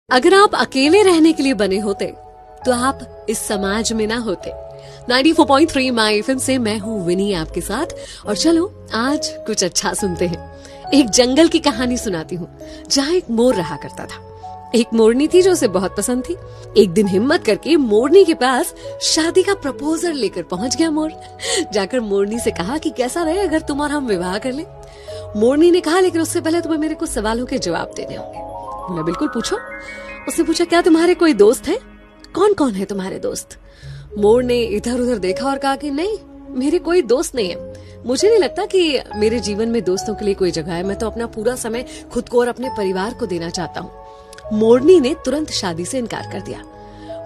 अगर आप अकेले रहने के लिए बने होते तो आप इस समाज में ना होते। 94.3 माय एफएम से मैं हूँ विनी आपके साथ। और चलो आज कुछ अच्छा सुनते हैं। एक जंगल की कहानी सुनाती हूँ जहाँ एक मोर रहा करता था। एक मोरनी थी जो उसे बहुत पसंद थी। एक दिन हिम्मत करके मोरनी के पास शादी का प्रपोजल लेकर पहुंच गया मोर। जाकर मोरनी से कहा कि कैसा रहे अगर तुम और हम विवाह कर लें। मोरनी ने कहा लेकिन उससे पहले तुम्हें मेरे कुछ सवालों के जवाब देने होंगे। बोला बिल्कुल पूछो। उसने पूछा क्या तुम्हारे कोई दोस्त हैं? कौन कौन है तुम्हारे दोस्त? मोर ने इधर उधर देखा और कहा कि नहीं, मेरे कोई दोस्त नहीं है। मुझे नहीं लगता कि मेरे जीवन में दोस्तों के लिए कोई जगह है। मैं तो अपना पूरा समय खुद को और अपने परिवार को देना चाहता हूँ। मोरनी ने तुरंत शादी से इनकार कर दिया।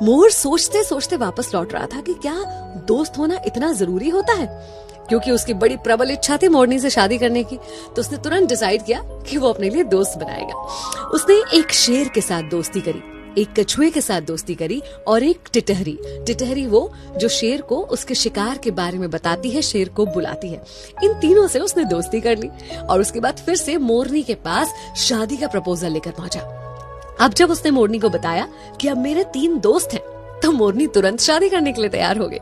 मोर सोचते सोचते वापस लौट रहा था कि क्या दोस्त होना इतना जरूरी होता है। क्योंकि उसकी बड़ी प्रबल इच्छा थी मोरनी से शादी करने की, तो उसने तुरंत डिसाइड किया कि वो अपने लिए दोस्त बनाएगा। उसने एक शेर के साथ दोस्ती करी, एक कछुए के साथ दोस्ती करी और एक टिटहरी वो जो शेर को उसके शिकार के बारे में बताती है, शेर को बुलाती है। इन तीनों से उसने दोस्ती कर ली और उसके बाद फिर से मोरनी के पास शादी का प्रपोजल लेकर पहुंचा। अब जब उसने मोरनी को बताया कि अब मेरे 3 दोस्त हैं, तो मोरनी तुरंत शादी करने के लिए तैयार हो गई।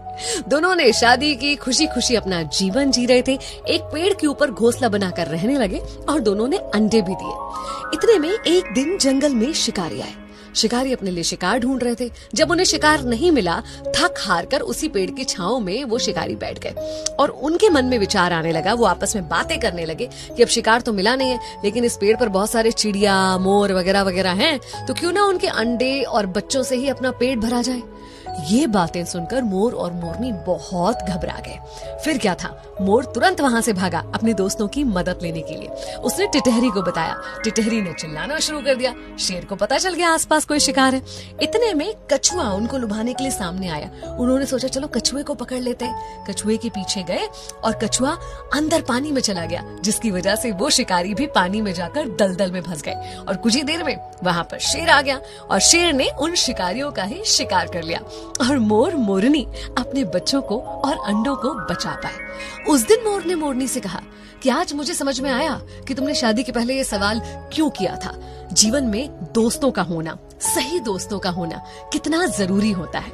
दोनों ने शादी की, खुशी खुशी अपना जीवन जी रहे थे। एक पेड़ के ऊपर घोंसला बनाकर रहने लगे और दोनों ने अंडे भी दिए। इतने में एक दिन जंगल में शिकारी आए। शिकारी अपने लिए शिकार ढूंढ रहे थे। जब उन्हें शिकार नहीं मिला, थक हार कर उसी पेड़ की छांव में वो शिकारी बैठ गए और उनके मन में विचार आने लगा। वो आपस में बातें करने लगे कि अब शिकार तो मिला नहीं है, लेकिन इस पेड़ पर बहुत सारे चिड़िया, मोर वगैरह वगैरह हैं, तो क्यों ना उनके अंडे और बच्चों से ही अपना पेट भरा जाए। ये बातें सुनकर मोर और मोरनी बहुत घबरा गए। फिर क्या था, मोर तुरंत वहां से भागा अपने दोस्तों की मदद लेने के लिए। उसने टिटहरी को बताया। टिटहरी ने चिल्लाना शुरू कर दिया। शेर को पता चल गया आसपास कोई शिकार है। इतने में कछुआ उनको लुभाने के लिए सामने आया। उन्होंने सोचा चलो कछुए को पकड़ लेते हैं। कछुए के पीछे गए और कछुआ अंदर पानी में चला गया, जिसकी वजह से वो शिकारी भी पानी में जाकर दलदल में फंस गए। और कुछ ही देर में वहां पर शेर आ गया और शेर ने उन शिकारियों का ही शिकार कर लिया और मोर मोरनी अपने बच्चों को और अंडों को बचा पाए। उस दिन मोर ने मोरनी से कहा कि आज मुझे समझ में आया कि तुमने शादी के पहले ये सवाल क्यों किया था। जीवन में दोस्तों का होना, सही दोस्तों का होना कितना जरूरी होता है।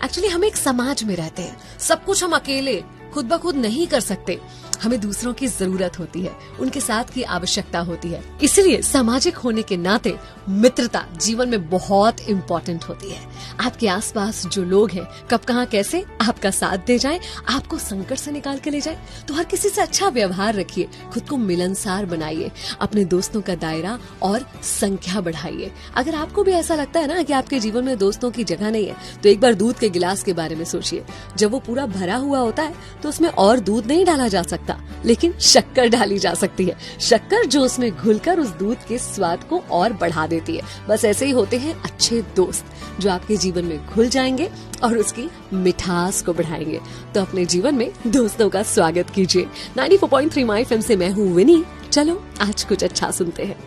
एक्चुअली हम एक समाज में रहते हैं, सब कुछ हम अकेले खुद ब खुद नहीं कर सकते। हमें दूसरों की जरूरत होती है, उनके साथ की आवश्यकता होती है। इसलिए सामाजिक होने के नाते मित्रता जीवन में बहुत इम्पोर्टेंट होती है। आपके आसपास जो लोग हैं कब कहाँ कैसे आपका साथ दे जाएं, आपको संकट से निकाल के ले जाएं, तो हर किसी से अच्छा व्यवहार रखिए, खुद को मिलनसार बनाइए, अपने दोस्तों का दायरा और संख्या बढ़ाइए। अगर आपको भी ऐसा लगता है ना कि आपके जीवन में दोस्तों की जगह नहीं है, तो एक बार दूध के गिलास के बारे में सोचिए। जब वो पूरा भरा हुआ होता है तो उसमें और दूध नहीं डाला जा सकता, लेकिन शक्कर डाली जा सकती है। शक्कर जो उसमें घुलकर उस दूध के स्वाद को और बढ़ा देती है। बस ऐसे ही होते हैं अच्छे दोस्त, जो आपके जीवन में घुल जाएंगे और उसकी मिठास को बढ़ाएंगे। तो अपने जीवन में दोस्तों का स्वागत कीजिए। 94.3 माय एफएम से मैं हूँ विनी। चलो आज कुछ अच्छा सुनते हैं।